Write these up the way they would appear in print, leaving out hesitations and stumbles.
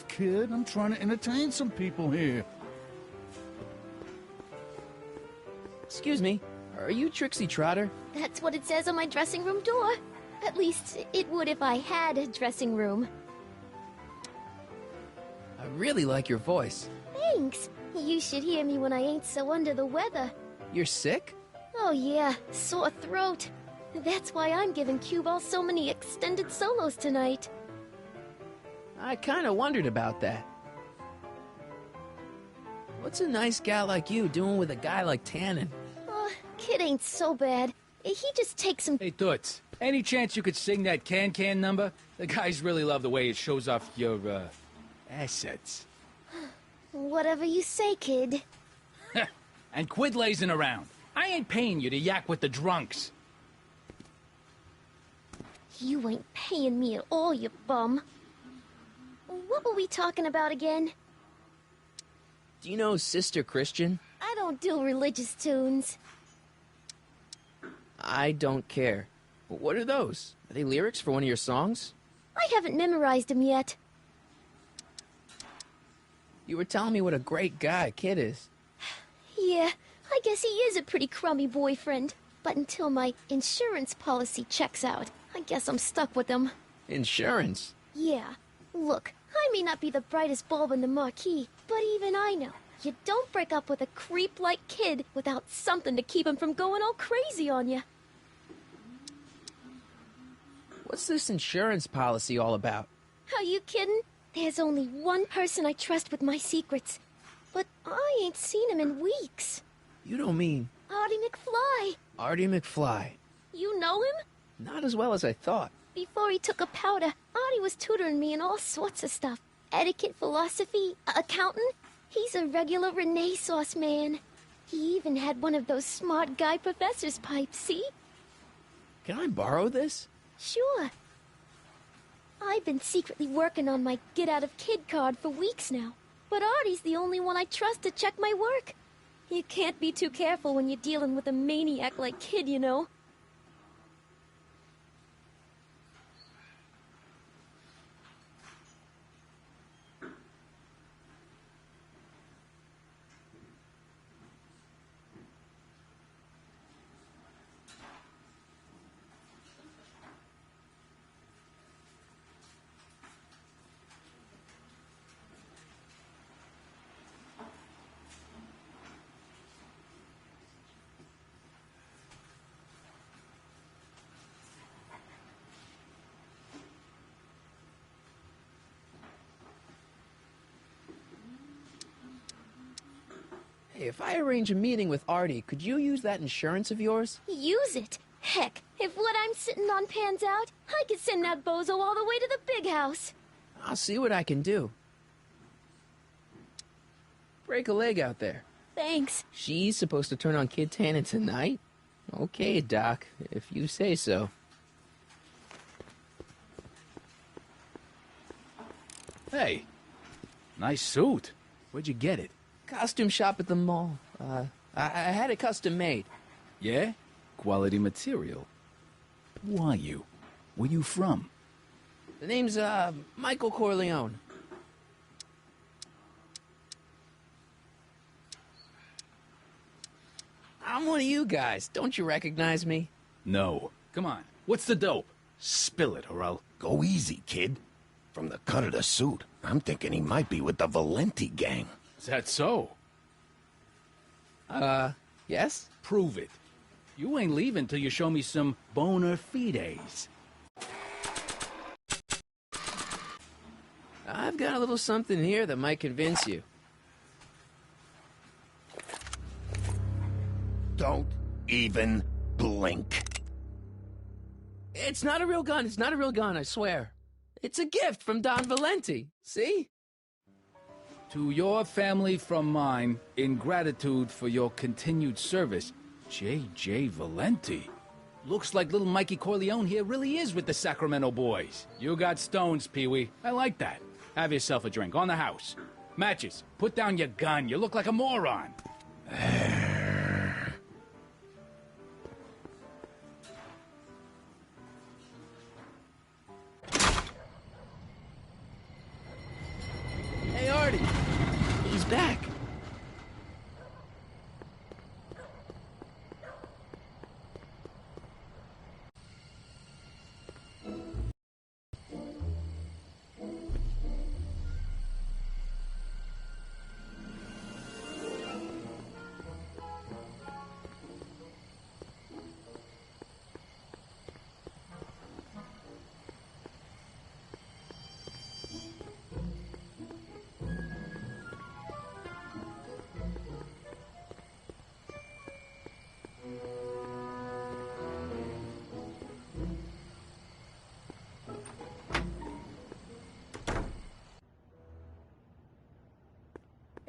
move, kid. I'm trying to entertain some people here. Excuse me, are you Trixie Trotter? That's what it says on my dressing room door. At least, it would if I had a dressing room. I really like your voice. Thanks. You should hear me when I ain't so under the weather. You're sick? Oh yeah, sore throat. That's why I'm giving cue ball so many extended solos tonight. I kinda wondered about that. What's a nice gal like you doing with a guy like Tannen? Kid ain't so bad. He just takes some... Hey, Toots, any chance you could sing that can-can number? The guys really love the way it shows off your, assets. Whatever you say, kid. And quit lazing around. I ain't paying you to yak with the drunks. You ain't paying me at all, you bum. What were we talking about again? Do you know Sister Christian? I don't do religious tunes. I don't care. But what are those? Are they lyrics for one of your songs? I haven't memorized them yet. You were telling me what a great guy Kid is. Yeah, I guess he is a pretty crummy boyfriend. But until my insurance policy checks out, I guess I'm stuck with him. Insurance? Yeah. Look, I may not be the brightest bulb in the marquee, but even I know you don't break up with a creep like Kid without something to keep him from going all crazy on you. What's this insurance policy all about? Are you kidding? There's only one person I trust with my secrets. But I ain't seen him in weeks. You don't mean... Artie McFly. Artie McFly. You know him? Not as well as I thought. Before he took a powder, Artie was tutoring me in all sorts of stuff. Etiquette, philosophy, accounting. He's a regular Renaissance man. He even had one of those smart guy professor's pipes, see? Can I borrow this? Sure. I've been secretly working on my get-out-of-kid card for weeks now. But Artie's the only one I trust to check my work. You can't be too careful when you're dealing with a maniac like Kid, you know. Hey, if I arrange a meeting with Artie, could you use that insurance of yours? Use it? Heck, if what I'm sitting on pans out, I could send that bozo all the way to the big house. I'll see what I can do. Break a leg out there. Thanks. She's supposed to turn on Kid Tannen tonight? Okay, Doc, if you say so. Hey, nice suit. Where'd you get it? Costume shop at the mall. I had it custom made. Yeah? Quality material. Who are you? Where you from? The name's, Michael Corleone. I'm one of you guys. Don't you recognize me? No. Come on. What's the dope? Spill it, or I'll... Go easy, kid. From the cut of the suit, I'm thinking he might be with the Valenti gang. Is that so? Yes? Prove it. You ain't leaving till you show me some bona fides. I've got a little something here that might convince you. Don't even blink. It's not a real gun. It's not a real gun, I swear. It's a gift from Don Valenti. See? To your family from mine, in gratitude for your continued service, J.J. Valenti. Looks like little Mikey Corleone here really is with the Sacramento boys. You got stones, Pee-wee. I like that. Have yourself a drink on the house. Matches. Put down your gun. You look like a moron.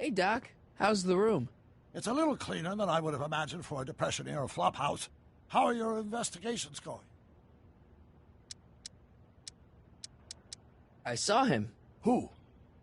Hey, Doc. How's the room? It's a little cleaner than I would have imagined for a Depression-era flophouse. How are your investigations going? I saw him. Who?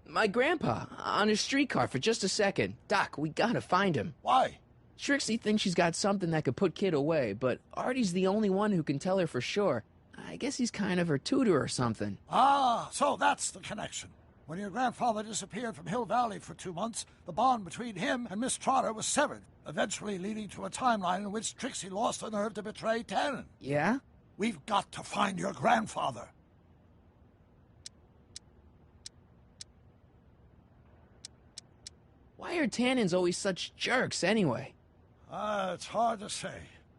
My grandpa, on his streetcar for just a second. Doc, we gotta find him. Why? Trixie thinks she's got something that could put Kid away, but Artie's the only one who can tell her for sure. I guess he's kind of her tutor or something. Ah, so that's the connection. When your grandfather disappeared from Hill Valley for 2 months, the bond between him and Miss Trotter was severed, eventually leading to a timeline in which Trixie lost the nerve to betray Tannen. Yeah? We've got to find your grandfather. Why are Tannins always such jerks anyway? It's hard to say.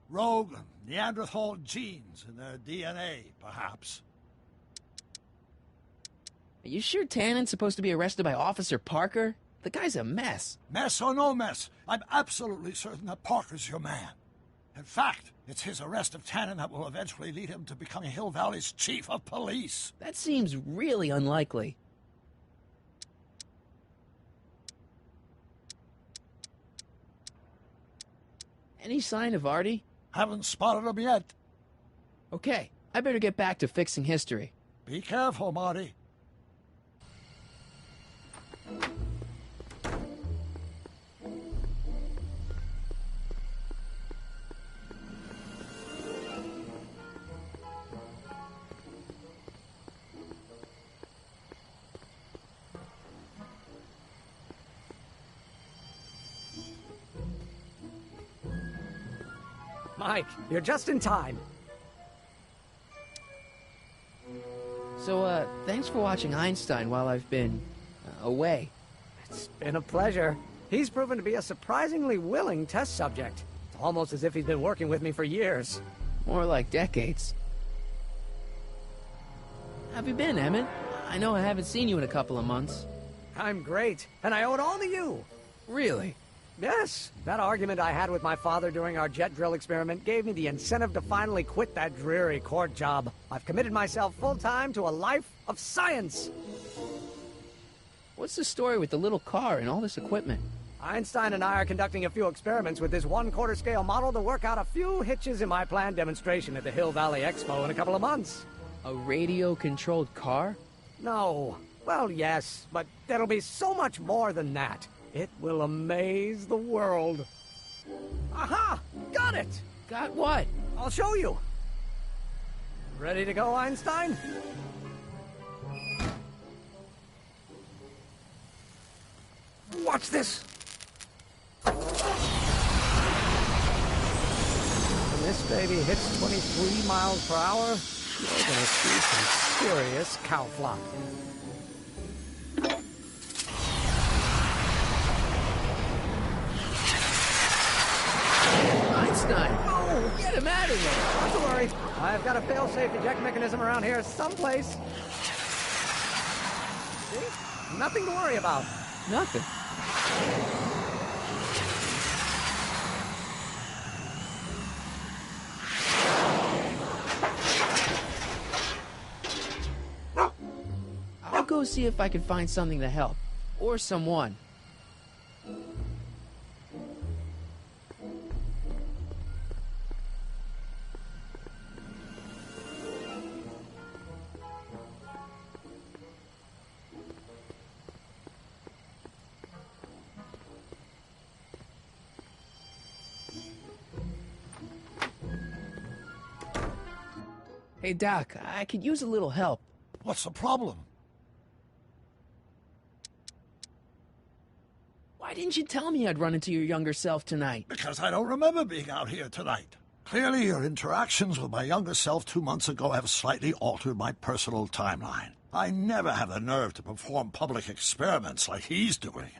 Rogue Neanderthal genes in their DNA, perhaps. Are you sure Tannen's supposed to be arrested by Officer Parker? The guy's a mess. Mess or no mess, I'm absolutely certain that Parker's your man. In fact, it's his arrest of Tannen that will eventually lead him to becoming Hill Valley's chief of police. That seems really unlikely. Any sign of Artie? Haven't spotted him yet. Okay, I better get back to fixing history. Be careful, Marty. Mike, you're just in time. So, thanks for watching Einstein while I've been away. It's been a pleasure. He's proven to be a surprisingly willing test subject. It's almost as if he's been working with me for years. More like decades. How have you been, Emmett? I know I haven't seen you in a couple of months. I'm great, and I owe it all to you. Really? Yes, that argument I had with my father during our jet drill experiment gave me the incentive to finally quit that dreary court job. I've committed myself full-time to a life of science. What's the story with the little car and all this equipment? Einstein and I are conducting a few experiments with this 1/4 scale model to work out a few hitches in my planned demonstration at the Hill Valley Expo in a couple of months. A radio-controlled car? No. Well, yes, but there'll be so much more than that. It will amaze the world. Aha! Got it! Got what? I'll show you. Ready to go, Einstein? Watch this. When this baby hits 23 miles per hour, you're gonna see some serious cow flop. Einstein! Oh, get him out of here! Not to worry. I've got a fail-safe eject mechanism around here someplace. See? Nothing to worry about. Nothing. I'll go see if I can find something to help. Or someone. Hey, Doc, I could use a little help. What's the problem? Why didn't you tell me I'd run into your younger self tonight? Because I don't remember being out here tonight. Clearly, your interactions with my younger self 2 months ago have slightly altered my personal timeline. I never have the nerve to perform public experiments like he's doing.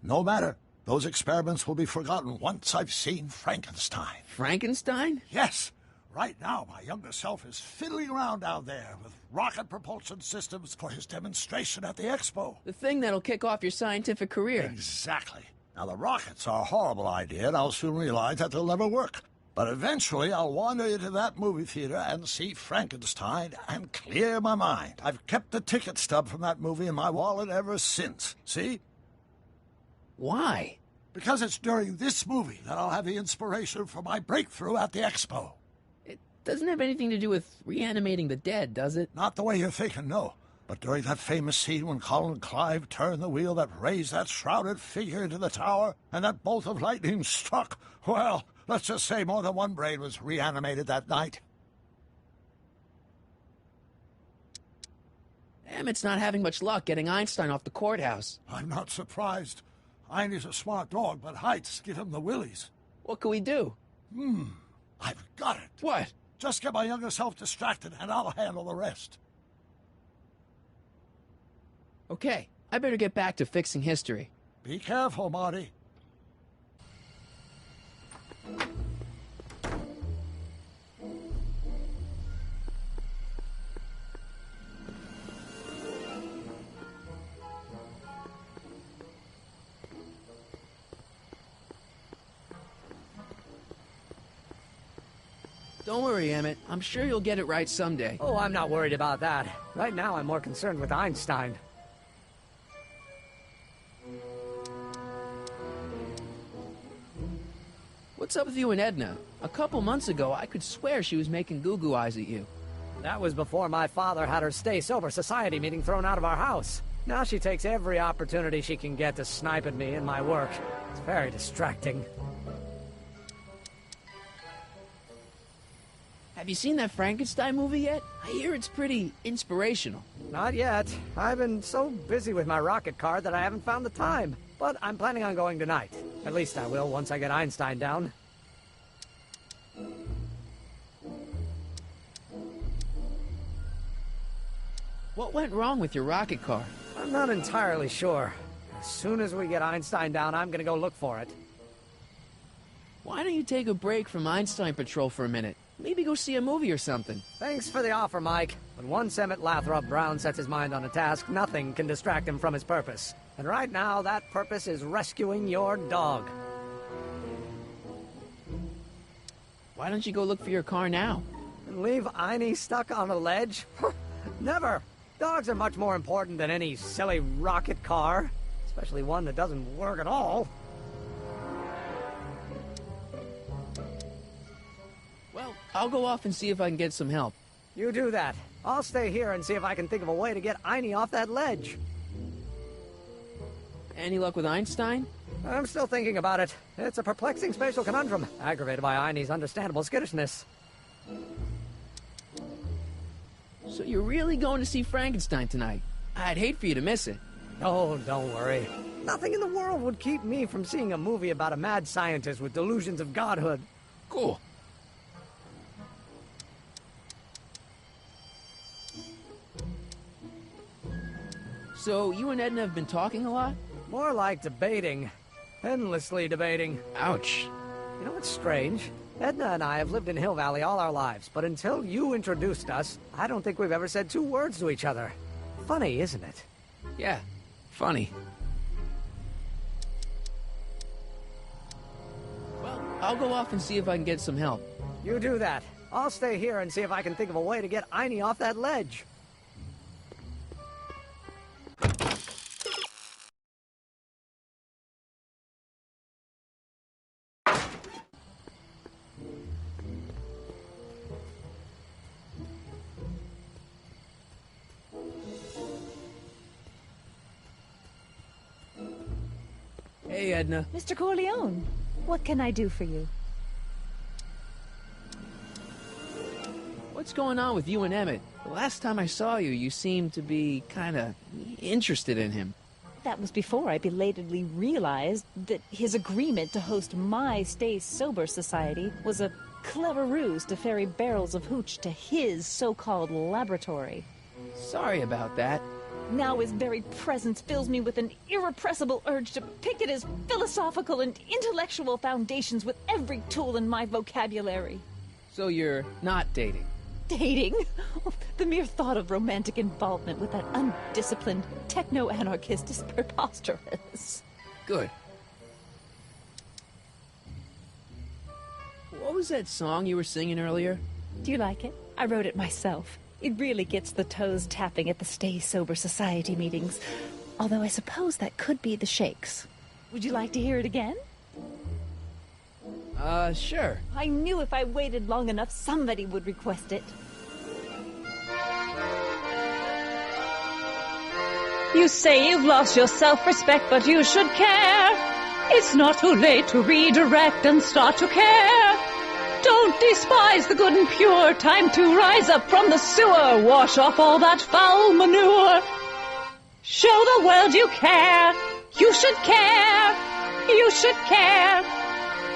No matter. Those experiments will be forgotten once I've seen Frankenstein. Frankenstein? Yes. Right now, my younger self is fiddling around down there with rocket propulsion systems for his demonstration at the expo. The thing that'll kick off your scientific career. Exactly. Now, the rockets are a horrible idea, and I'll soon realize that they'll never work. But eventually, I'll wander into that movie theater and see Frankenstein and clear my mind. I've kept the ticket stub from that movie in my wallet ever since. See? Why? Because it's during this movie that I'll have the inspiration for my breakthrough at the expo. It doesn't have anything to do with reanimating the dead, does it? Not the way you're thinking, no. But during that famous scene when Colin Clive turned the wheel that raised that shrouded figure into the tower, and that bolt of lightning struck, well, let's just say more than one brain was reanimated that night. Emmett's not having much luck getting Einstein off the courthouse. I'm not surprised. Einie's a smart dog, but heights give him the willies. What can we do? I've got it. What? Just get my younger self distracted, and I'll handle the rest. Okay, I better get back to fixing history. Be careful, Marty. Don't worry, Emmett. I'm sure you'll get it right someday. Oh, I'm not worried about that. Right now, I'm more concerned with Einstein. What's up with you and Edna? A couple months ago, I could swear she was making goo-goo eyes at you. That was before my father had her Stay Sober Society meeting thrown out of our house. Now she takes every opportunity she can get to snipe at me and my work. It's very distracting. Have you seen that Frankenstein movie yet? I hear it's pretty inspirational. Not yet. I've been so busy with my rocket car that I haven't found the time. But I'm planning on going tonight. At least I will once I get Einstein down. What went wrong with your rocket car? I'm not entirely sure. As soon as we get Einstein down, I'm gonna go look for it. Why don't you take a break from Einstein Patrol for a minute? Maybe go see a movie or something. Thanks for the offer, Mike. But once Emmett Lathrop Brown sets his mind on a task, nothing can distract him from his purpose. And right now, that purpose is rescuing your dog. Why don't you go look for your car now? And leave Einie stuck on a ledge? Never! Dogs are much more important than any silly rocket car. Especially one that doesn't work at all. Well, I'll go off and see if I can get some help. You do that. I'll stay here and see if I can think of a way to get Einie off that ledge. Any luck with Einstein? I'm still thinking about it. It's a perplexing spatial conundrum, aggravated by Einie's understandable skittishness. So you're really going to see Frankenstein tonight? I'd hate for you to miss it. Oh, don't worry. Nothing in the world would keep me from seeing a movie about a mad scientist with delusions of godhood. Cool. So, you and Edna have been talking a lot? More like debating. Endlessly debating. Ouch. You know what's strange? Edna and I have lived in Hill Valley all our lives, but until you introduced us, I don't think we've ever said 2 words to each other. Funny, isn't it? Yeah, funny. Well, I'll go off and see if I can get some help. You do that. I'll stay here and see if I can think of a way to get Einie off that ledge. Hey, Edna. Mr. Corleone, what can I do for you? What's going on with you and Emmett? The last time I saw you, you seemed to be kinda interested in him. That was before I belatedly realized that his agreement to host my Stay Sober Society was a clever ruse to ferry barrels of hooch to his so-called laboratory. Sorry about that. Now his very presence fills me with an irrepressible urge to pick at his philosophical and intellectual foundations with every tool in my vocabulary. So you're not dating? Dating? The mere thought of romantic involvement with that undisciplined techno-anarchist is preposterous. Good. What was that song you were singing earlier? Do you like it? I wrote it myself. It really gets the toes tapping at the Stay Sober Society meetings. Although I suppose that could be the Shakes. Would you like to hear it again? Sure. I knew if I waited long enough, somebody would request it. You say you've lost your self-respect, but you should care. It's not too late to redirect and start to care. Don't despise the good and pure. Time to rise up from the sewer. Wash off all that foul manure. Show the world you care. You should care. You should care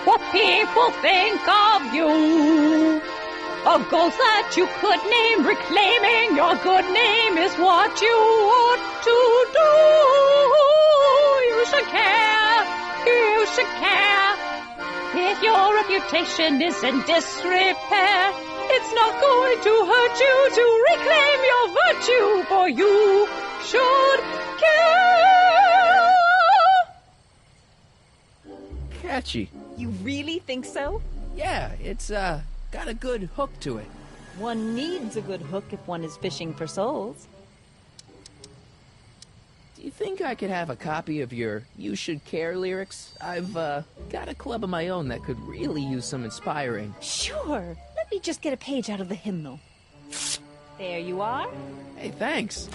what people think of you. Of goals that you could name. Reclaiming your good name is what you ought to do. You should care. You should care. If your reputation is in disrepair, it's not going to hurt you to reclaim your virtue, for you should care. Catchy. You really think so? Yeah, it's, got a good hook to it. One needs a good hook if one is fishing for souls. Do you think I could have a copy of your You Should Care lyrics? I've, got a club of my own that could really use some inspiring. Sure. Let me just get a page out of the hymnal. There you are. Hey, thanks.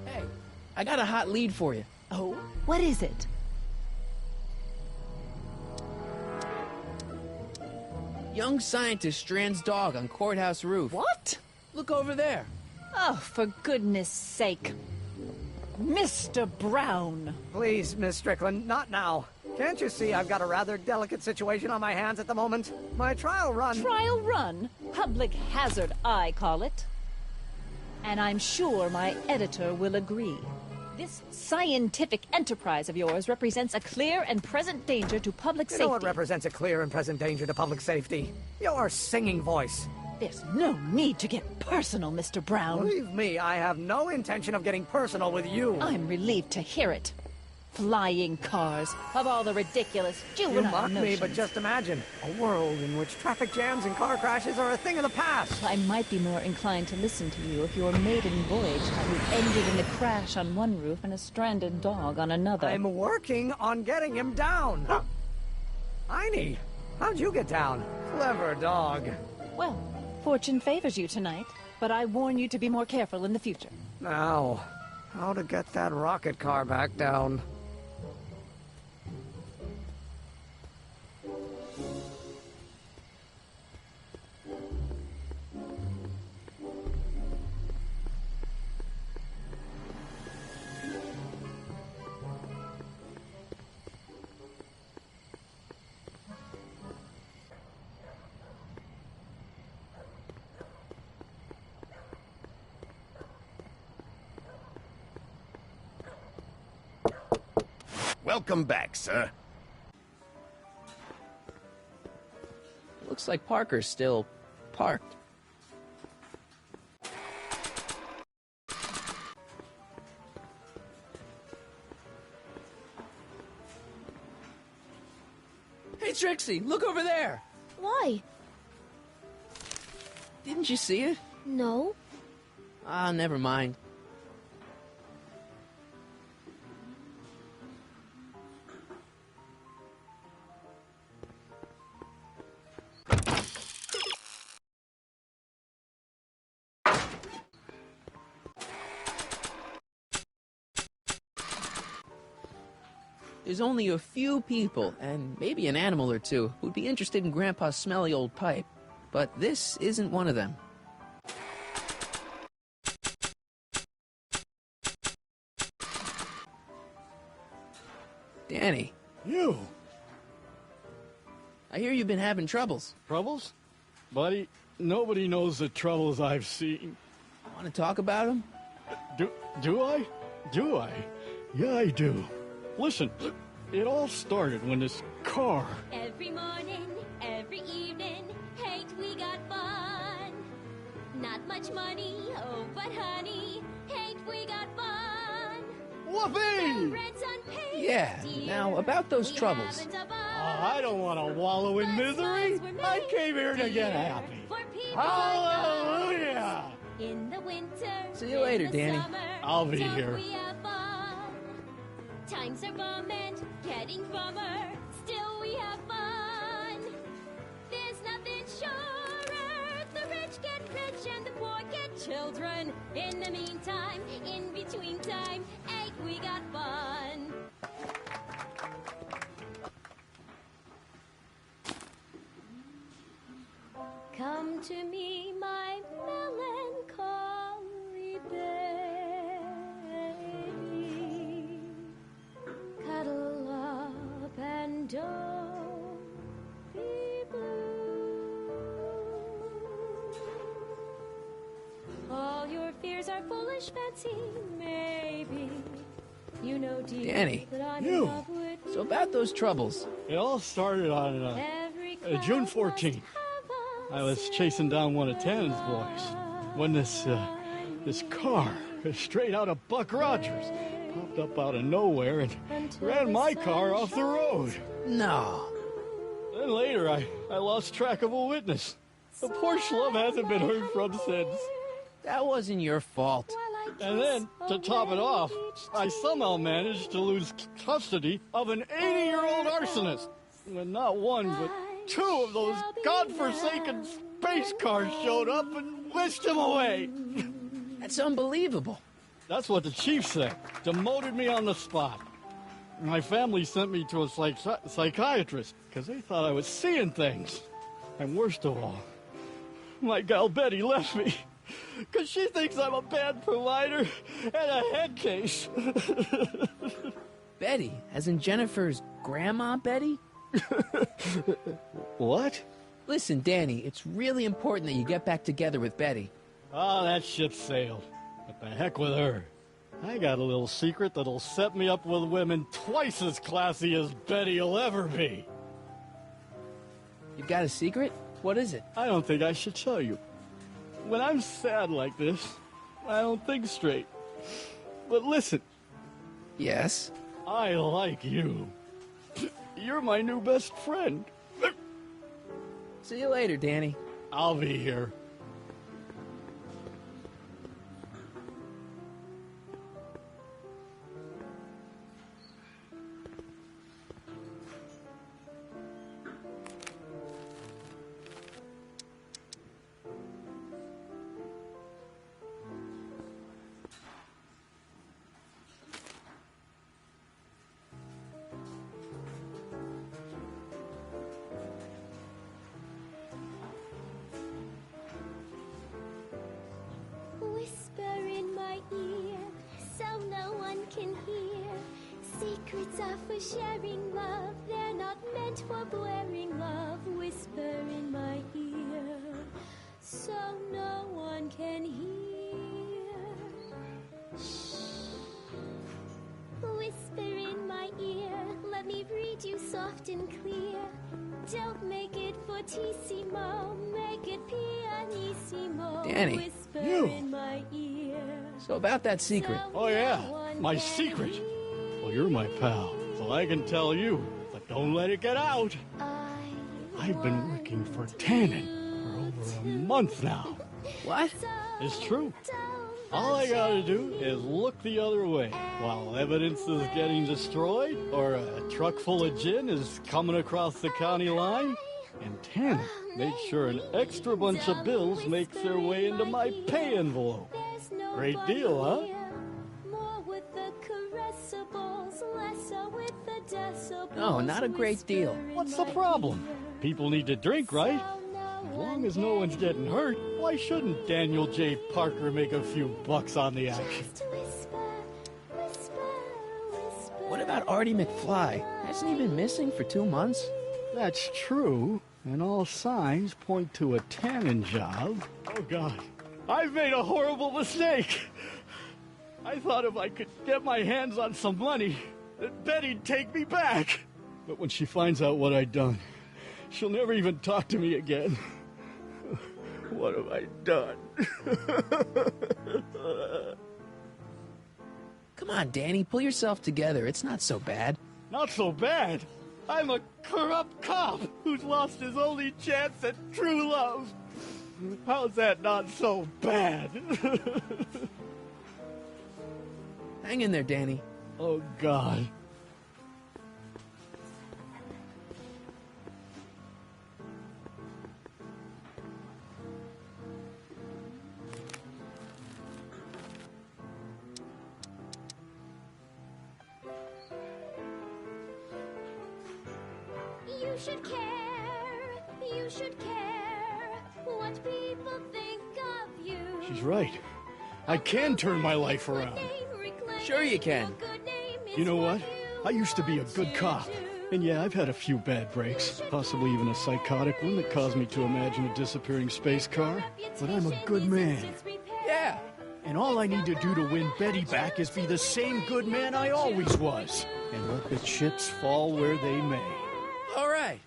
Hey, I got a hot lead for you. Oh, what is it? Young scientist strands dog on courthouse roof. What? Look over there. Oh, for goodness sake. Mr. Brown. Please, Miss Strickland, not now. Can't you see I've got a rather delicate situation on my hands at the moment? My trial run... Trial run? Public hazard, I call it. And I'm sure my editor will agree. This scientific enterprise of yours represents a clear and present danger to public safety. You know what represents a clear and present danger to public safety? Your singing voice. There's no need to get personal, Mr. Brown. Believe me, I have no intention of getting personal with you. I'm relieved to hear it. Flying cars, of all the ridiculous juvenile You mock me, notions. but just imagine a world in which traffic jams and car crashes are a thing of the past. I might be more inclined to listen to you if your maiden voyage hadn't ended in a crash on one roof and a stranded dog on another. I'm working on getting him down. Einie, how'd you get down? Clever dog. Well, fortune favors you tonight, but I warn you to be more careful in the future. Now, how to get that rocket car back down? Welcome back, sir. Looks like Parker's still parked. Hey, Trixie, look over there! Why? Didn't you see it? No. Ah, never mind. There's only a few people, and maybe an animal or two, who'd be interested in Grandpa's smelly old pipe. But this isn't one of them. Danny, You? I hear you've been having troubles. Troubles? Buddy, nobody knows the troubles I've seen. Want to talk about them? Do I? Do I? Yeah, I do. Listen, it all started when this car... Every morning, every evening, hate we got fun. Not much money, oh, but honey, hate we got fun. Whoopee! Rent's unpaid. Yeah, now about those We troubles. haven't a bar. I don't want to wallow in misery. I came here to get happy. For people Hallelujah! in the winter. See you later, in the Danny. summer, I'll be Don't here. we have fun? Times are bum and getting bummer. Still we have fun. There's nothing surer. The rich get rich and the poor get children. In the meantime, in between time, ain't we got fun? Come to me, my melancholy baby. Cuddle up and don't be blue. All your fears are foolish fancy, maybe. You know, dear, Danny. that I'm You. in love with you. So about those troubles. It all started on Every June cloud 14th. must have a I was chasing down one of Tannen's boys when this car, straight out of Buck Rogers, popped up out of nowhere and ran my car off the road. No. Then later, I lost track of a witness. The poor schlub hasn't been heard from since. That wasn't your fault. And then, to top it off, I somehow managed to lose custody of an 80-year-old arsonist. When not one, but two of those godforsaken space cars showed up and whisked him away. That's unbelievable. That's what the chief said. Demoted me on the spot. My family sent me to a psychiatrist because they thought I was seeing things. And worst of all, my gal Betty left me because she thinks I'm a bad provider and a head case. Betty, as in Jennifer's grandma Betty? What? Listen, Danny, it's really important that you get back together with Betty. Oh, that ship sailed. What the heck with her? I got a little secret that'll set me up with women twice as classy as Betty will ever be. You got a secret? What is it? I don't think I should tell you. When I'm sad like this, I don't think straight. But listen, Yes? I like you. You're my new best friend. See you later, Danny. I'll be here. Whisper in my ear, so no one can hear. Secrets are for sharing love, they're not meant for blaring love. Whisper in my ear, so no one can hear. Shh. Whisper in my ear, let me read you soft and clear. Don't make it fortissimo, make it pianissimo. Danny, Whisper you. in my ear. So about that secret. Oh, yeah, my secret. Well, you're my pal, so I can tell you, but don't let it get out. I've been working for Tannen for over a month now. What? It's true. All I gotta do is look the other way while evidence is getting destroyed or a truck full of gin is coming across the county line. And Tannen makes sure an extra bunch of bills makes their way into my pay envelope. Great deal, huh? No, not a great deal. What's the problem? People need to drink, right? As long as no one's getting hurt, why shouldn't Daniel J. Parker make a few bucks on the action? What about Artie McFly? Hasn't he been missing for 2 months? That's true, and all signs point to a Tannen job. Oh, God. I've made a horrible mistake. I thought if I could get my hands on some money, that Betty'd take me back. But when she finds out what I'd done, she'll never even talk to me again. What have I done? Come on, Danny, pull yourself together. It's not so bad. Not so bad. I'm a corrupt cop who's lost his only chance at true love. How's that not so bad? Hang in there, Danny. Oh, God. You should care, you should care what people think of you. She's right. I can turn my life around. Sure you can. You know what? I used to be a good cop. And yeah, I've had a few bad breaks, possibly even a psychotic one that caused me to imagine a disappearing space car. But I'm a good man. Yeah. And all I need to do to win Betty back is be the same good man I always was. And let the chips fall where they may. All right.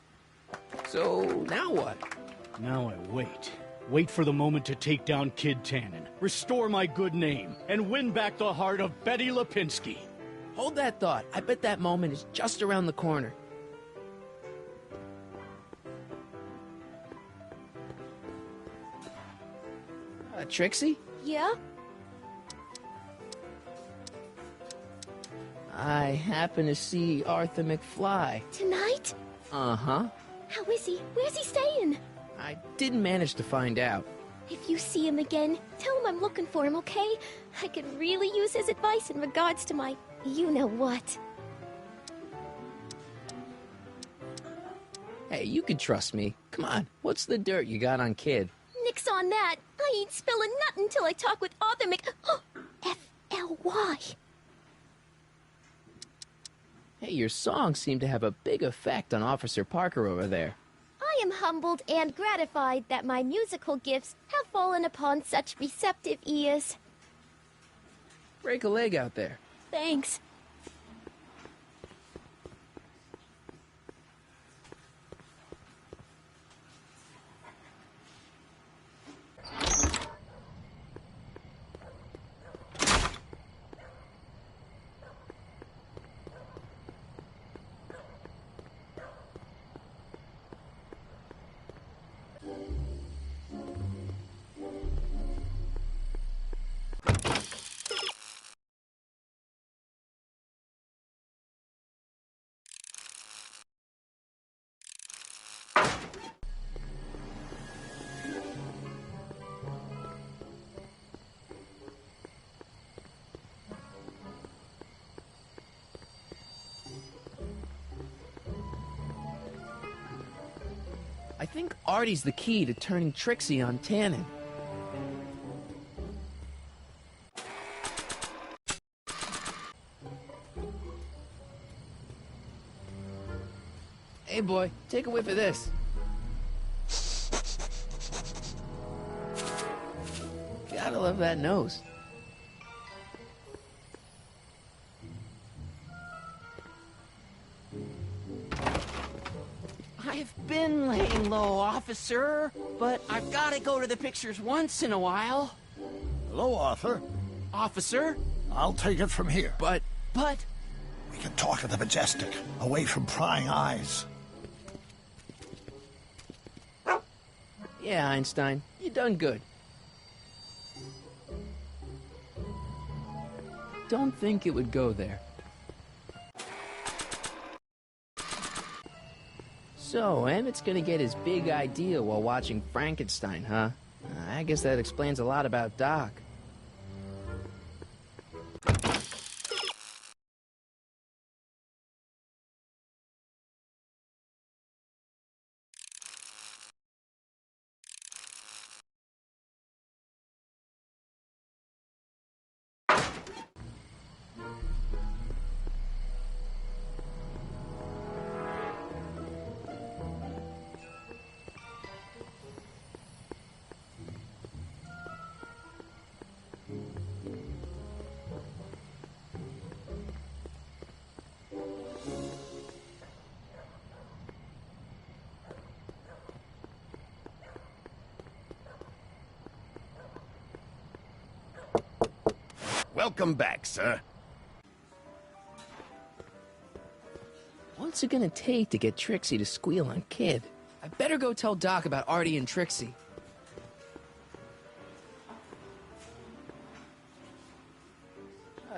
So, now what? Now I wait. Wait for the moment to take down Kid Tannen, restore my good name, and win back the heart of Betty Lipinski. Hold that thought. I bet that moment is just around the corner. Trixie? Yeah? I happen to see Arthur McFly. Tonight? Uh-huh. How is he? Where's he staying? I didn't manage to find out. If you see him again, tell him I'm looking for him, okay? I could really use his advice in regards to my you-know-what. Hey, you can trust me. Come on, what's the dirt you got on Kid? Nix on that. I ain't spilling nothing until I talk with Arthur F-L-Y. Hey, your songs seem to have a big effect on Officer Parker over there. I am humbled and gratified that my musical gifts have fallen upon such receptive ears. Break a leg out there. Thanks. I think Artie's the key to turning Trixie on Tannen. Hey boy, take a whiff of this. Gotta love that nose. I've been laying low, officer, but I've got to go to the pictures once in a while. Hello, Arthur. Officer? I'll take it from here. But We can talk at the Majestic, away from prying eyes. yeah, Einstein, you done good. Don't think it would go there. So, Emmett's gonna get his big idea while watching Frankenstein, huh? I guess that explains a lot about Doc. Welcome back, sir. What's it gonna take to get Trixie to squeal on Kid? I better go tell Doc about Artie and Trixie.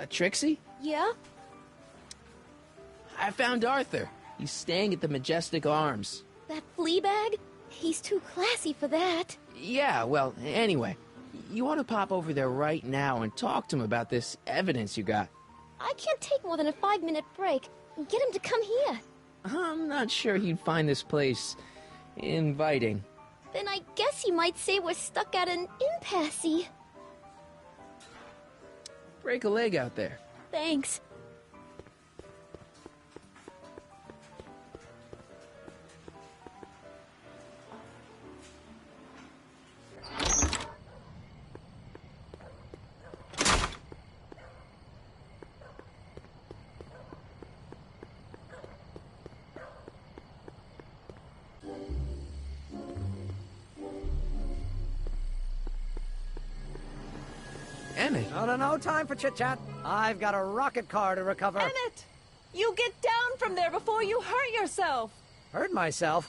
Trixie? Yeah? I found Arthur. He's staying at the Majestic Arms. That flea bag? He's too classy for that. Yeah, well, anyway, you want to pop over there right now and talk to him about this evidence you got. I can't take more than a 5-minute break. Get him to come here. I'm not sure he'd find this place inviting. Then I guess he might say we're stuck at an impasse. Break a leg out there. Thanks. Emmett. No time for chit-chat. I've got a rocket car to recover. Emmett! You get down from there before you hurt yourself! Hurt myself?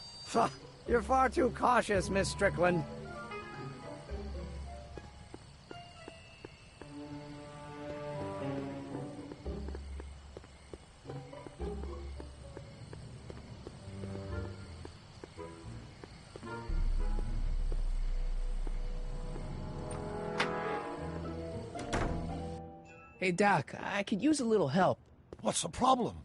You're far too cautious, Miss Strickland. Hey, Doc, I could use a little help. What's the problem?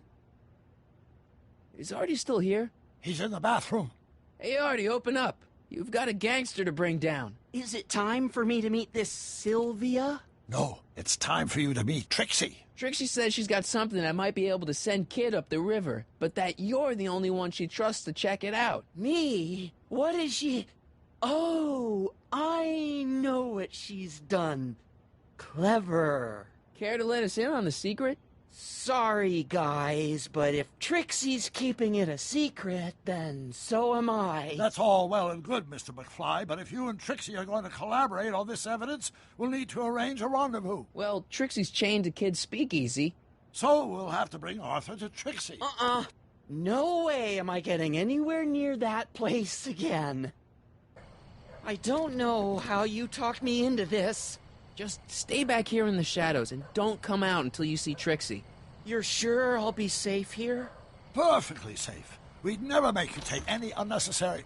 Is Artie still here? He's in the bathroom. Hey, Artie, open up. You've got a gangster to bring down. Is it time for me to meet this Sylvia? No, it's time for you to meet Trixie. Trixie says she's got something that might be able to send Kid up the river, but that you're the only one she trusts to check it out. Me? What is she... Oh, I know what she's done. Clever. Care to let us in on the secret? Sorry, guys, but if Trixie's keeping it a secret, then so am I. That's all well and good, Mr. McFly, but if you and Trixie are going to collaborate on this evidence, we'll need to arrange a rendezvous. Well, Trixie's chained to Kid's speakeasy. So we'll have to bring Arthur to Trixie. No way am I getting anywhere near that place again. I don't know how you talked me into this. Just stay back here in the shadows and don't come out until you see Trixie. You're sure I'll be safe here? Perfectly safe. We'd never make you take any unnecessary...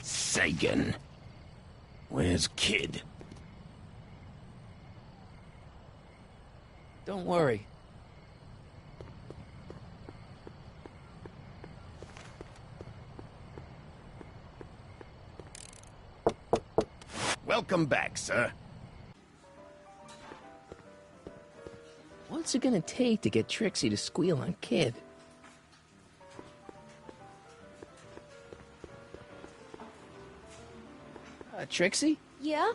Sagan. Where's Kid? Don't worry. Welcome back, sir. What's it gonna take to get Trixie to squeal on Kid? Trixie? Yeah?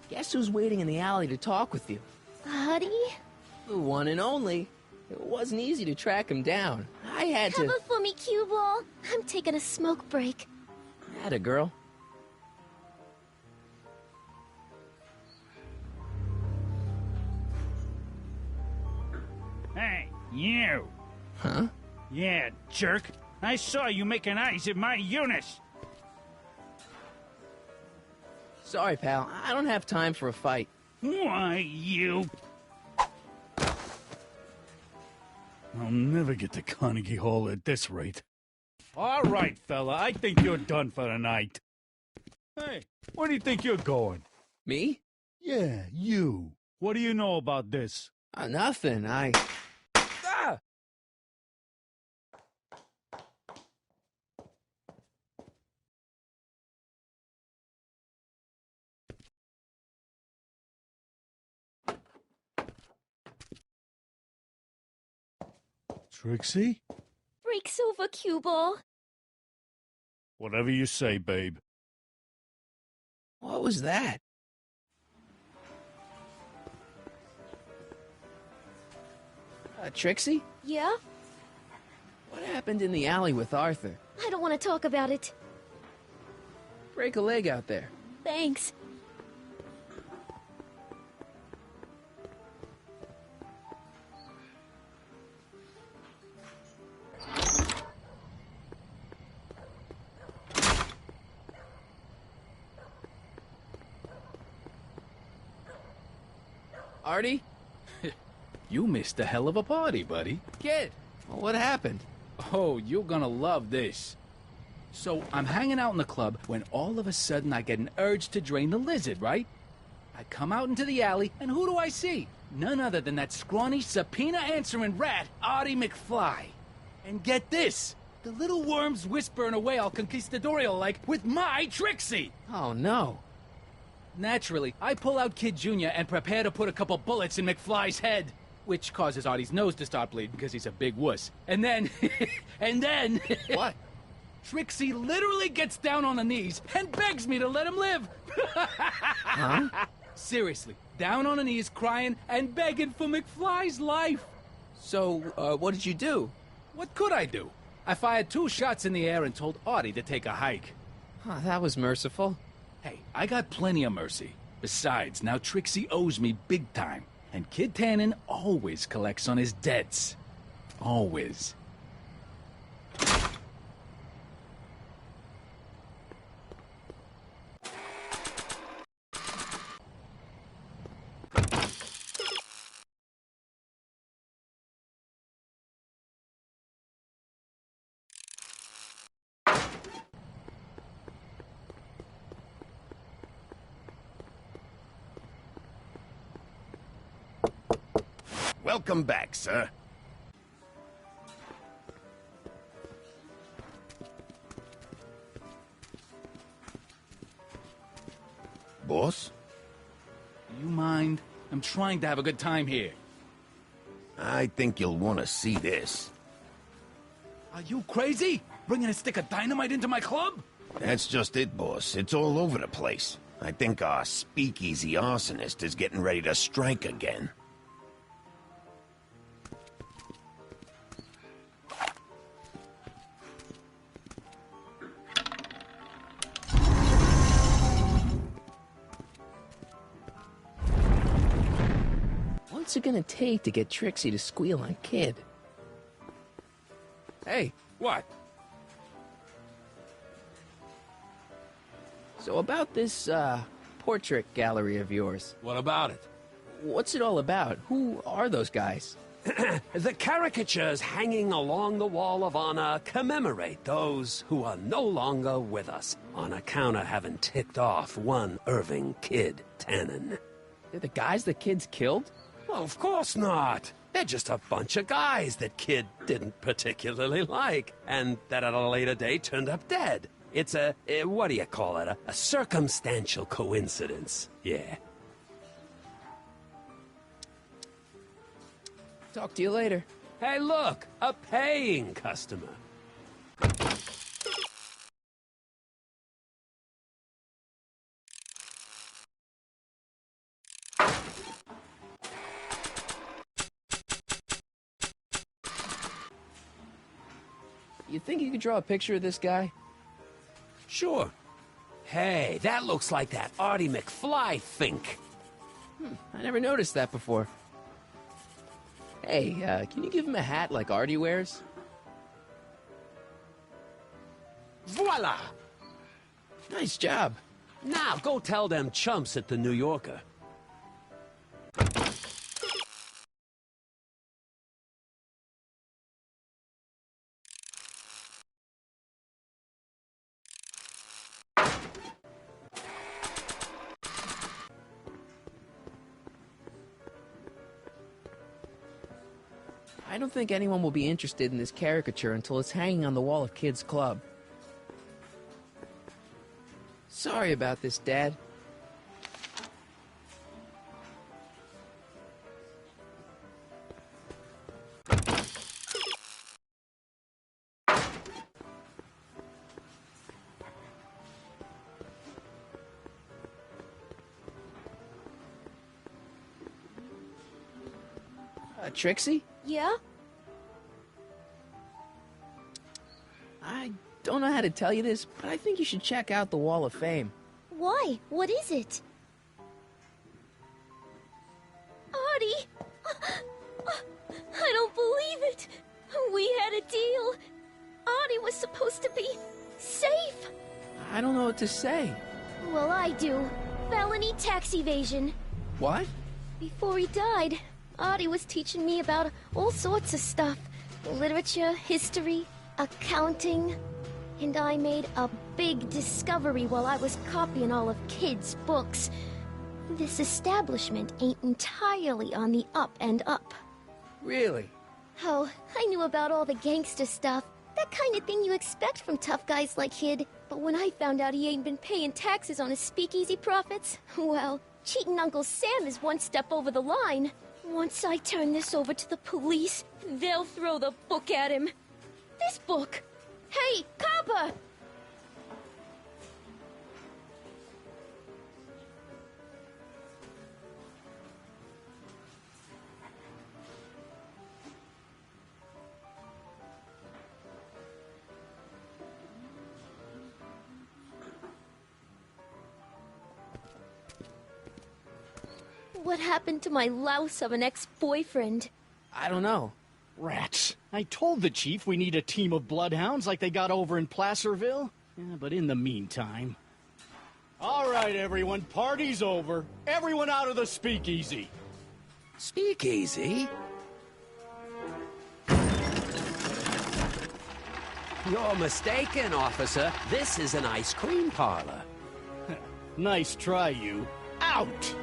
Guess who's waiting in the alley to talk with you? Buddy? The one and only. It wasn't easy to track him down. I had to... Cover for me, cue ball. I'm taking a smoke break. Atta girl. Hey, you! Huh? Yeah, jerk. I saw you making eyes at my Eunice. Sorry, pal. I don't have time for a fight. Why, you... I'll never get to Carnegie Hall at this rate. All right, fella. I think you're done for the night. Hey, where do you think you're going? Me? Yeah, you. What do you know about this? Nothing. Ah! Trixie? Breaks over, cue ball. Whatever you say, babe. What was that? Trixie? Yeah? What happened in the alley with Arthur? I don't want to talk about it. Break a leg out there. Thanks. Artie? You missed a hell of a party, buddy. Kid, well, what happened? Oh, you're gonna love this. So, I'm hanging out in the club when all of a sudden I get an urge to drain the lizard, right? I come out into the alley, and who do I see? None other than that scrawny, subpoena-answering rat, Artie McFly. And get this, the little worm's whispering away all conquistadorial-like with my Trixie! Oh, no. Naturally, I pull out Kid Jr. and prepare to put a couple bullets in McFly's head, which causes Artie's nose to start bleeding because he's a big wuss. And then... and then... What? Trixie literally gets down on her knees and begs me to let him live. Huh? Seriously, down on her knees crying and begging for McFly's life. So, what did you do? What could I do? I fired 2 shots in the air and told Artie to take a hike. Huh, that was merciful. Hey, I got plenty of mercy. Besides, now Trixie owes me big time. And Kid Tannen always collects on his debts. Always. Welcome back, sir. Boss? You mind? I'm trying to have a good time here. I think you'll want to see this. Are you crazy? Bringing a stick of dynamite into my club? That's just it, boss. It's all over the place. I think our speakeasy arsonist is getting ready to strike again. What's it gonna take to get Trixie to squeal on Kid? Hey, What? so about this, portrait gallery of yours. What about it? What's it all about? Who are those guys? The caricatures hanging along the wall of honor commemorate those who are no longer with us on account of having ticked off one Irving Kid Tannen. They're the guys the kids killed? Well, of course not. They're just a bunch of guys that Kid didn't particularly like, and that at a later date turned up dead. It's what do you call it? A circumstantial coincidence. Yeah. Talk to you later. Hey, look, a paying customer. You think you could draw a picture of this guy? Sure. Hey, that looks like that Artie McFly think. I never noticed that before. Hey, can you give him a hat like Artie wears? Voila! Nice job. Now go tell them chumps at the New Yorker. I don't think anyone will be interested in this caricature until it's hanging on the wall of Kid's club. Sorry about this, Dad. Trixie? Yeah? I don't know how to tell you this, but I think you should check out the Wall of Fame. Why? What is it? Artie! I don't believe it! We had a deal! Artie was supposed to be safe! I don't know what to say. Well, I do. Felony tax evasion. What? Before he died, Artie was teaching me about all sorts of stuff. Literature, history, accounting. And I made a big discovery while I was copying all of Kid's books. This establishment ain't entirely on the up and up. Really? Oh, I knew about all the gangster stuff. That kind of thing you expect from tough guys like Kid. But when I found out he ain't been paying taxes on his speakeasy profits, well, cheating Uncle Sam is one step over the line. Once I turn this over to the police, they'll throw the book at him. This book! Hey, copper! What happened to my louse of an ex-boyfriend? I don't know. Rats. I told the chief we need a team of bloodhounds like they got over in Placerville. Yeah, but in the meantime... All right, everyone, party's over. Everyone out of the speakeasy. Speakeasy? You're mistaken, officer. This is an ice cream parlor. Nice try, you. Out!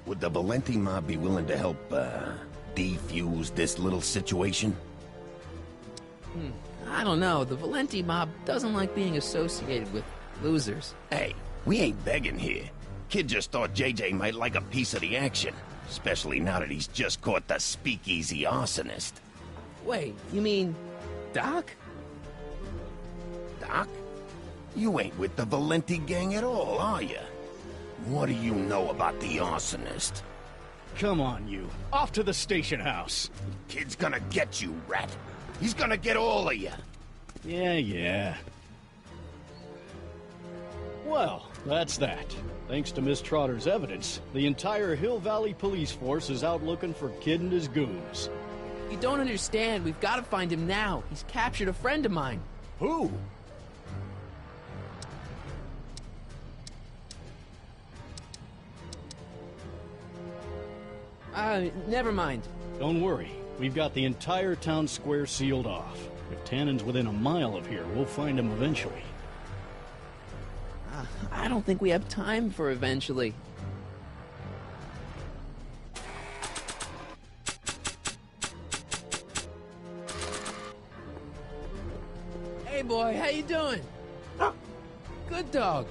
Would the Valenti mob be willing to help, defuse this little situation? I don't know. The Valenti mob doesn't like being associated with losers. Hey, we ain't begging here. Kid just thought JJ might like a piece of the action. Especially now that he's just caught the speakeasy arsonist. Wait, you mean Doc? Doc? You ain't with the Valenti gang at all, are you? What do you know about the arsonist? Come on, you. Off to the station house. Kid's gonna get you, rat. He's gonna get all of you. Yeah. Well, that's that. Thanks to Miss Trotter's evidence, the entire Hill Valley police force is out looking for Kid and his goons. You don't understand. We've got to find him now. He's captured a friend of mine. Who? Never mind. Don't worry. We've got the entire town square sealed off. If Tannen's within a mile of here, we'll find him eventually. I don't think we have time for eventually. Hey boy, how you doing? Good dog.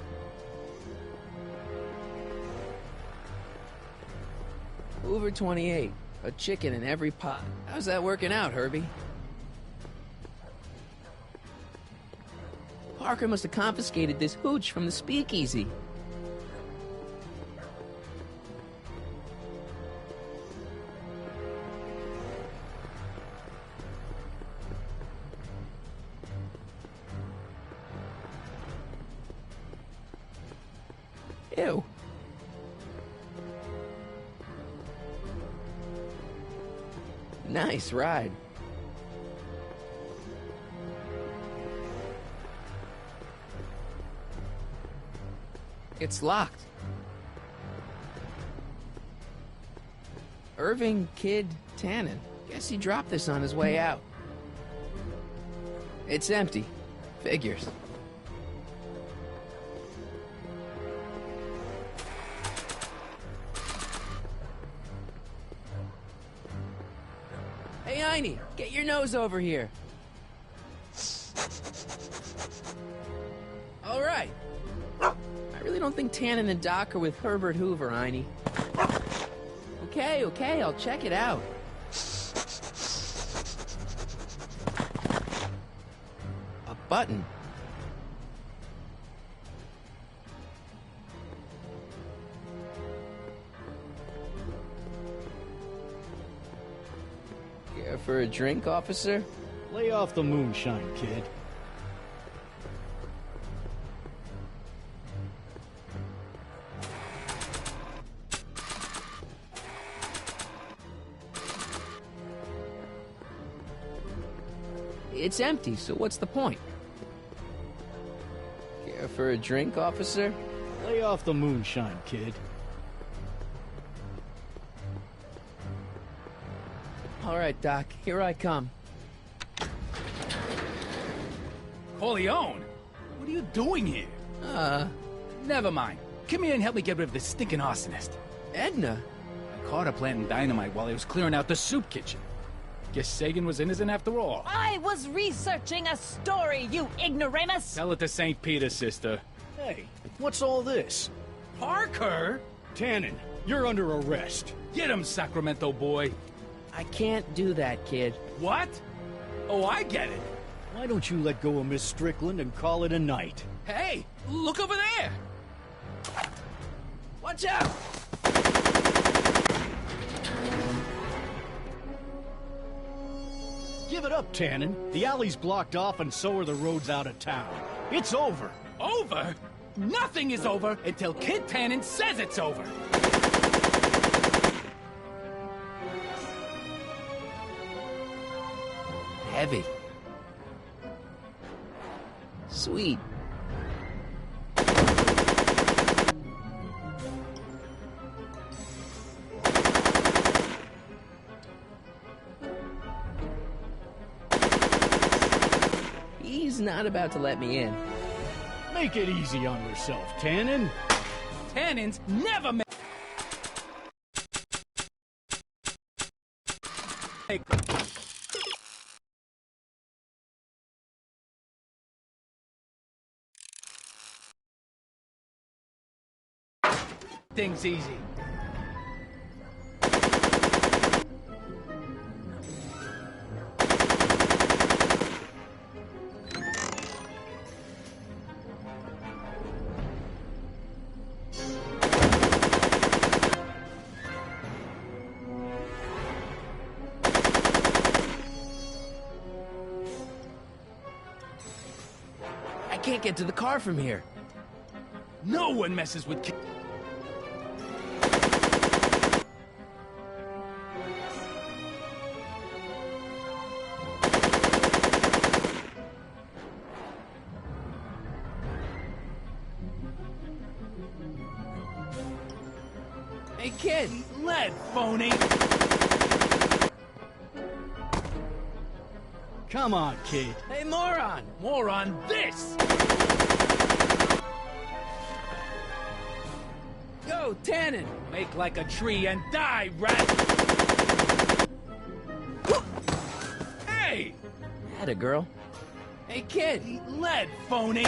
Hoover 28. A chicken in every pot. How's that working out, Herbie? Parker must have confiscated this hooch from the speakeasy. Ew. Nice ride. It's locked. Irving Kid Tannen. Guess he dropped this on his way out. It's empty. Figures. Hey, Einie, get your nose over here. All right. I really don't think Tannen and Doc are with Herbert Hoover, Einie. Okay, I'll check it out. A button. Care for a drink, officer? Lay off the moonshine, kid. It's empty, so what's the point? Care for a drink, officer? Lay off the moonshine, kid. All right, Doc, here I come. Corleone? What are you doing here? Never mind. Come here and help me get rid of this stinking arsonist. Edna? I caught her planting dynamite while he was clearing out the soup kitchen. Guess Sagan was innocent after all. I was researching a story, you ignoramus! Tell it to St. Peter, sister. Hey, what's all this? Parker? Tannen, you're under arrest. Get him, Sacramento boy. I can't do that, kid. What? Oh, I get it. Why don't you let go of Miss Strickland and call it a night? Hey, look over there! Watch out! Give it up, Tannen. The alley's blocked off and so are the roads out of town. It's over. Over? Nothing is over until Kid Tannen says it's over. Heavy. Sweet. He's not about to let me in. Make it easy on yourself, Tannen. Tannins never make... things easy. I can't get to the car from here. No one messes with kids. Hey, kid! Lead, phony! Come on, kid. Hey, moron! More on this! Go, Tannen! Make like a tree and die, rat! Hey! Atta girl. Hey, kid! Lead, phony!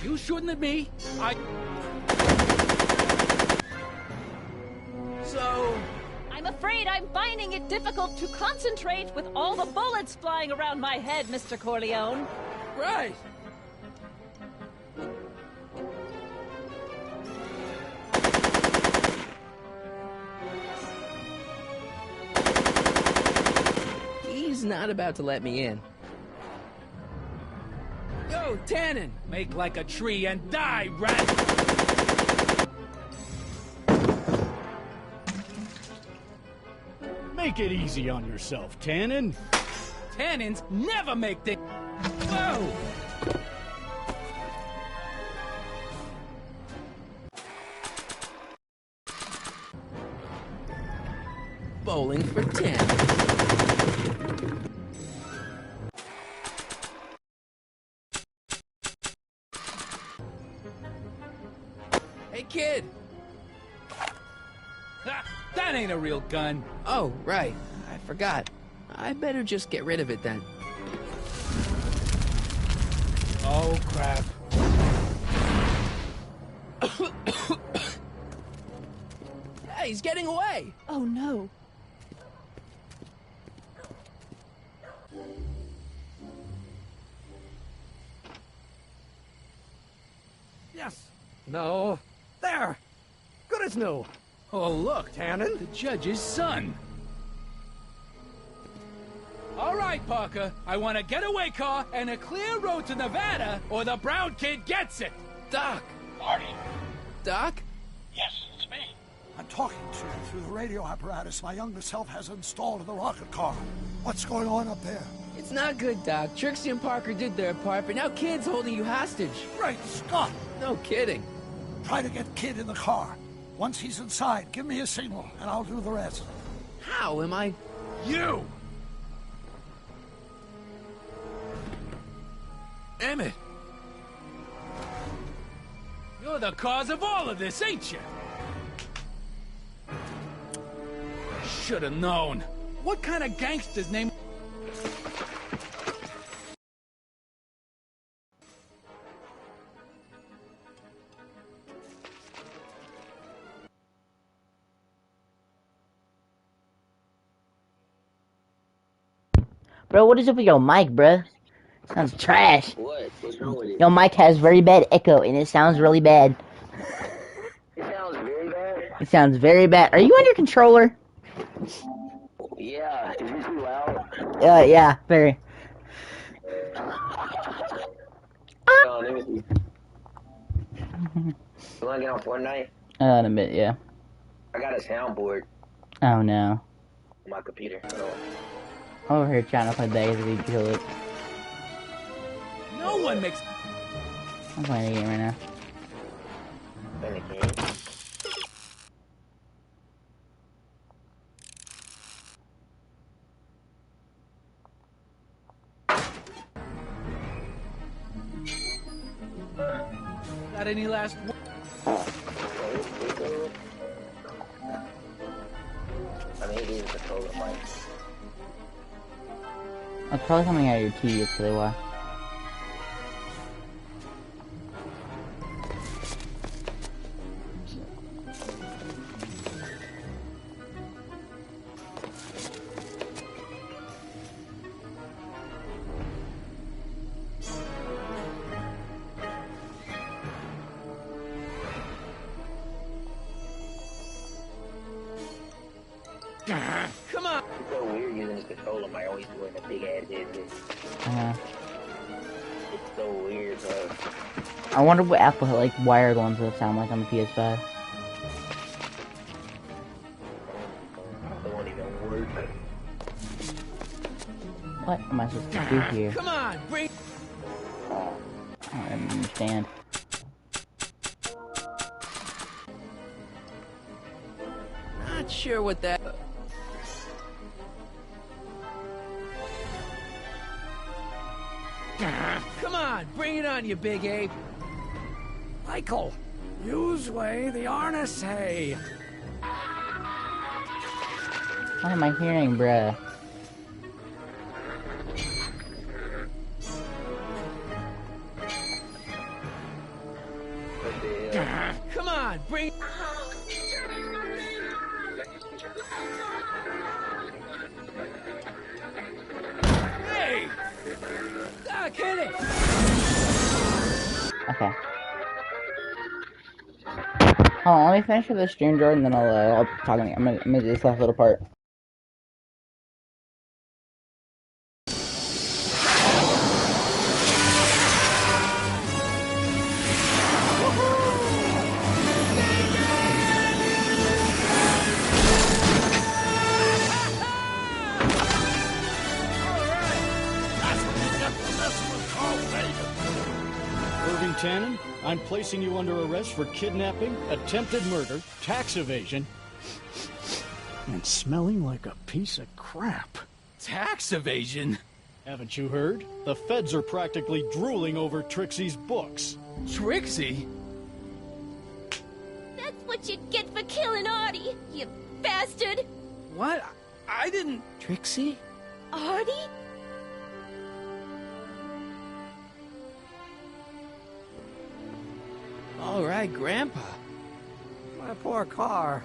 You shooting at me? So... I'm afraid I'm finding it difficult to concentrate with all the bullets flying around my head, Mr. Corleone. Right! He's not about to let me in. Go, Tannen! Make like a tree and die, rat! Make it easy on yourself, Tannen. Tannins never make things... Whoa! Bowling for 10. Hey, kid! Ha, that ain't a real gun. Oh, right. I forgot. I better just get rid of it then. Oh, crap. Hey, he's getting away! Oh, no. Yes. No. There. Good as new. Oh, look. Tannen? The judge's son. All right, Parker. I want a getaway car and a clear road to Nevada, or the brown kid gets it. Doc! Marty? Doc? Yes, it's me. I'm talking to you through the radio apparatus my younger self has installed in the rocket car. What's going on up there? It's not good, Doc. Trixie and Parker did their part, but now Kid's holding you hostage. Great Scott! No kidding. Try to get Kid in the car. Once he's inside, give me a signal, and I'll do the rest. How am I... You! Emmett! You're the cause of all of this, ain't you? Should have known. What kind of gangster's name... Bro, what is up with your mic, bro? Sounds trash. What? What's wrong with it? Your mic has very bad echo, and it sounds really bad. It sounds very bad? It sounds very bad. Are you on your controller? Yeah. Is it too loud? Yeah, very. Oh, let me see. You wanna get on Fortnite? In a bit, yeah. I got a soundboard Oh, no. on my computer. So. I'm over here trying to play Daisy Kill It. No one makes... I'm playing a game right now. Playing the game. Got any last... I mean, it is a controller mic. It's probably coming out of your TV, that's really why. Come on! It's so weird using this controller mic. Always wearing a big ass headset. It's so weird, bro. I wonder what Apple like wired ones will sound like on the PS5. They won't even work. What am I supposed to do here? Come on, bring... I don't understand. Not sure what that... Come on, bring it on, you big ape. Michael, use way the harness hay. What am I hearing, bruh? Come on, bring... Hey! Doc, hit it! Okay. Hold on, let me finish with this stream, Jordan, then I'll talk to you. I'm gonna do this last little part. Tannen, I'm placing you under arrest for kidnapping, attempted murder, tax evasion, and smelling like a piece of crap. Tax evasion? Haven't you heard? The feds are practically drooling over Trixie's books. Trixie? That's what you get for killing Artie, you bastard! What? I didn't... Trixie? Artie? All right, Grandpa. My poor car.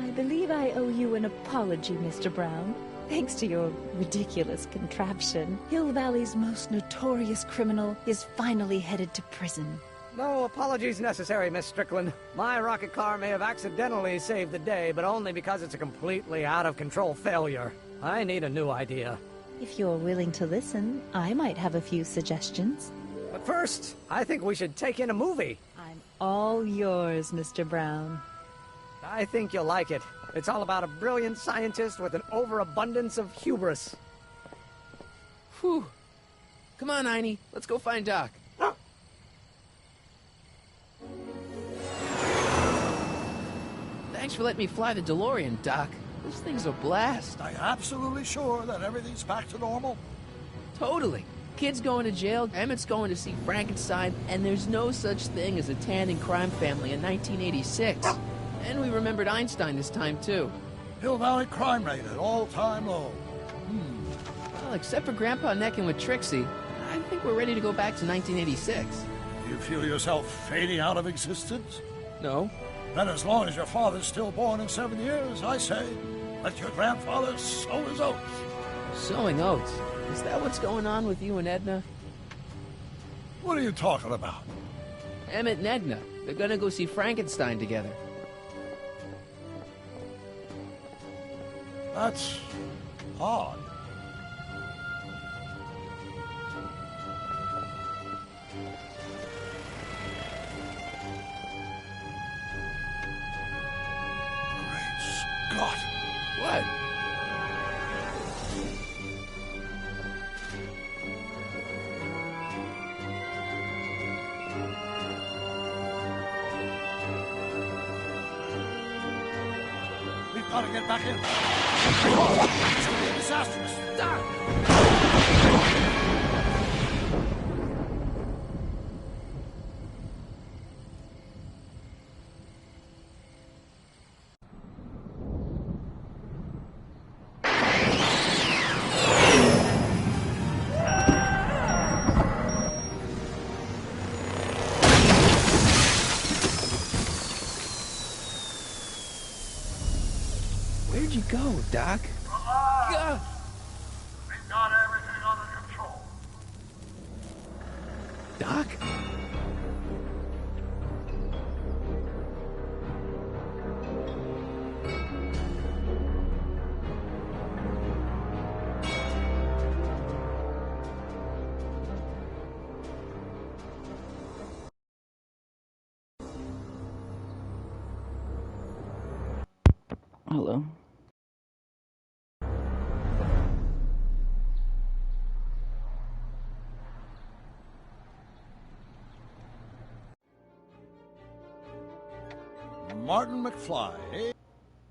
I believe I owe you an apology, Mr. Brown. Thanks to your ridiculous contraption, Hill Valley's most notorious criminal is finally headed to prison. No apologies necessary, Miss Strickland. My rocket car may have accidentally saved the day, but only because it's a completely out-of-control failure. I need a new idea. If you're willing to listen, I might have a few suggestions. But first, I think we should take in a movie. I'm all yours, Mr. Brown. I think you'll like it. It's all about a brilliant scientist with an overabundance of hubris. Whew. Come on, Einie. Let's go find Doc. Thanks for letting me fly the DeLorean, Doc. This thing's a blast. Are you absolutely sure that everything's back to normal? Totally. Kid's going to jail, Emmett's going to see Frankenstein, and there's no such thing as a tan and crime family in 1986. And we remembered Einstein this time, too. Hill Valley crime rate at all-time low. Well, except for Grandpa necking with Trixie, I think we're ready to go back to 1986. Do you feel yourself fading out of existence? No. Then as long as your father's still born in 7 years, I say, let your grandfather sow his oats. Sowing oats? Is that what's going on with you and Edna? What are you talking about? Emmett and Edna. They're gonna go see Frankenstein together. That's odd. Great Scott. What? We've got to get back in. It's going to be disastrous. Doc! Where'd you go, Doc? Relax. We've got everything under control. Doc? Hello. Martin McFly,